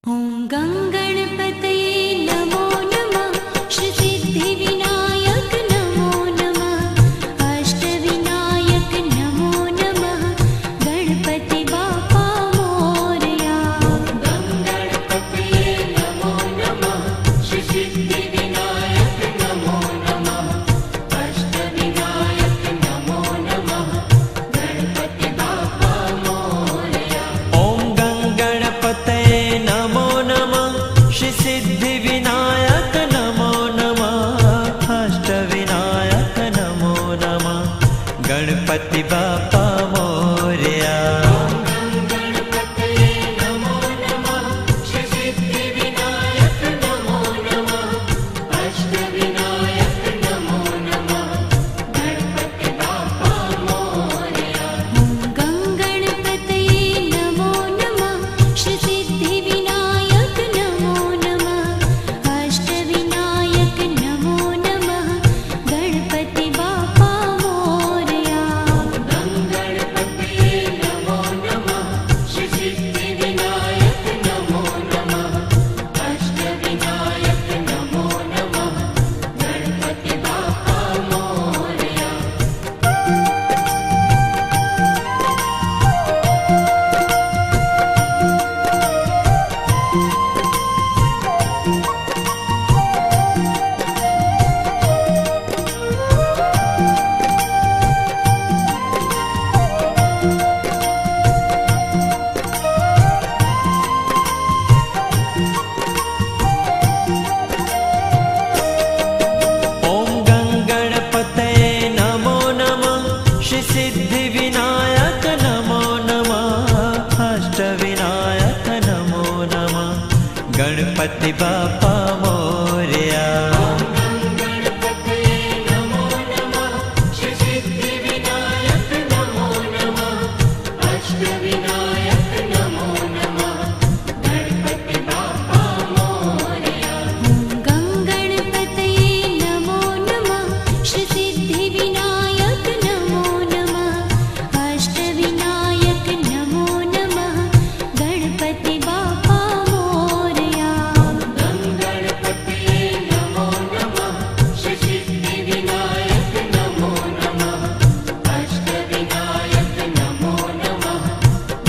ॐ गङ्गणपतये नमो नमः। श्री सिद्धिविनायक नमो नमः। अष्टविनायक नमो नमः। गणपति बाप्पा मोरया। गङ्गणपतये नमो नमः। श्री सिद्धिविनायक नमो नमः। अष्टविनायक नमो नमः। गणपति बाप्पा मोरया। ॐ गङ्गणपतये नमो नमः। श्री सिद्धिविनायक नमो नमः। अष्टविनायक नमो नमः। गणपति बाप्पा मोरया। गणपतये नमो नमः। श्री सिद्धिविनायक नमो नमः। अष्टविनायक नमो नमः। गणपति बाप्पा मोरया। ॐ गङ्गणपतये नमो नमः। श्री सिद्धिविनायक नमो नमः। अष्टविनायक नमो नमः। गणपति बाप्पा मोरया। गङ्गणपतये नमो नमः। श्री सिद्धिविनायक नमो नमः। अष्टविनायक नमो नमः। गणपति बाप्पा मोरया। ॐ गङ्गणपतये नमो नमः। श्री सिद्धिविनायक नमो नमः। अष्टविनायक नमो नमः। गणपति बाप्पा मोरया। गङ्गणपतये नमो नमः। श्री सिद्धिविनायक नमो नमः। अष्टविनायक नमो नमः। गणपति बाप्पा मोरया। ॐ गङ्गणपतये नमो नमः। श्री सिद्धिविनायक नमो नमः। अष्टविनायक नमो नमः। गणपति बाप्पा मोरया। गङ्गणपतये नमो नमः। श्री सिद्धिविनायक नमो नमः। अष्टविनायक नमो नमः।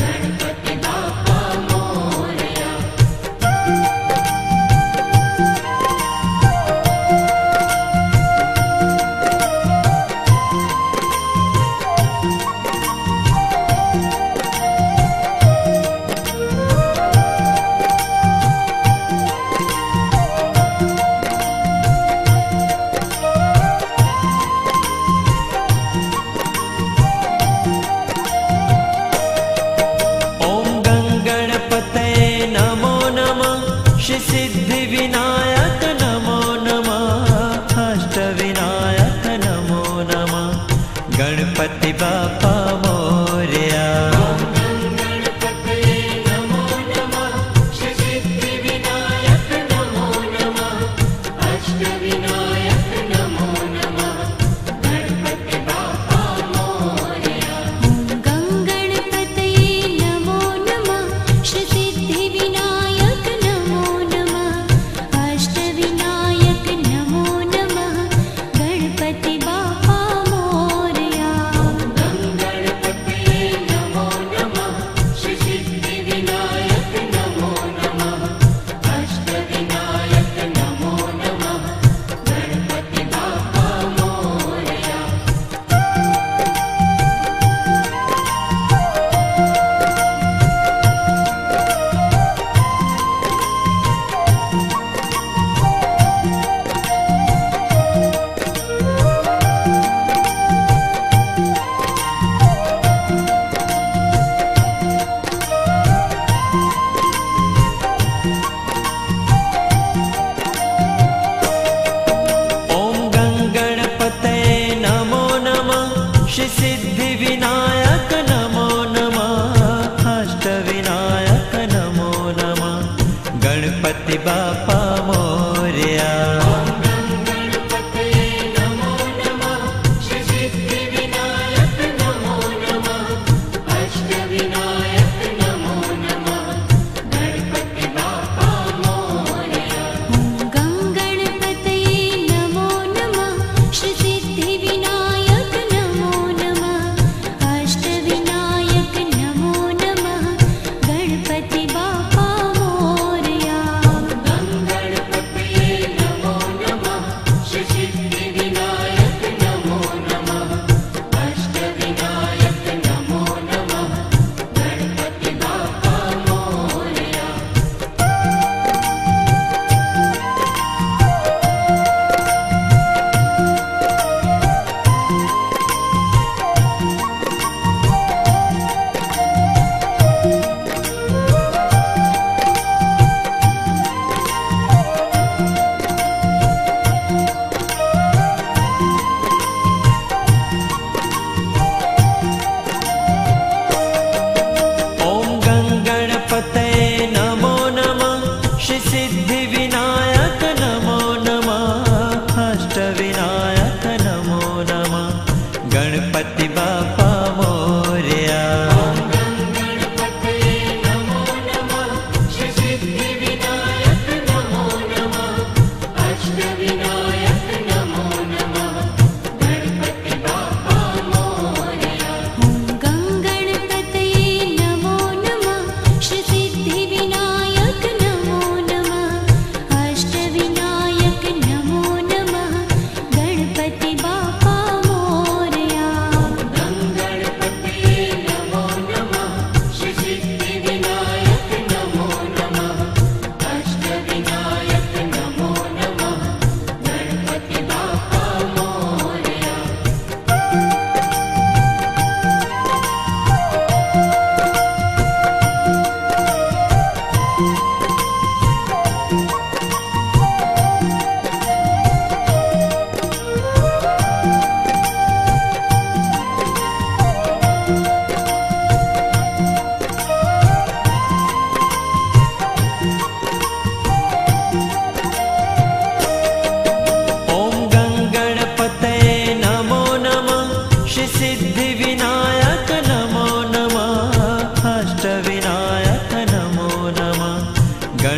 गणपति बाप्पा मोरया। ॐ गङ्गणपतये नमो नमः। श्री सिद्धिविनायक नमो नमः। अष्टविनायक नमो नमः। गणपति बाप्पा मोरया। गङ्गणपतये नमो नमः। श्री सिद्धिविनायक नमो नमः। अष्टविनायक नमो नमः। गणपति बाप्पा मोरया। ॐ गङ्गणपतये नमो नमः। श्री सिद्धिविनायक नमो नमः। अष्टविनायक नमो नमः। गणपति बाप्पा मोरया। गङ्गणपतये नमो नमः। श्री सिद्धिविनायक नमो नमः। अष्टविनायक नमो नमः। गणपति बाप्पा मोरया। ॐ गङ्गणपतये नमो नमः। श्री सिद्धिविनायक नमो नमः। अष्टविनायक नमो नमः। गणपति बाप्पा मोरया। गङ्गणपतये नमो नमः। श्री सिद्धिविनायक नमो नमः। अष्टविनायक नमो नमः। गणपति बाप्पा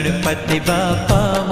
ગણપતિ બાપા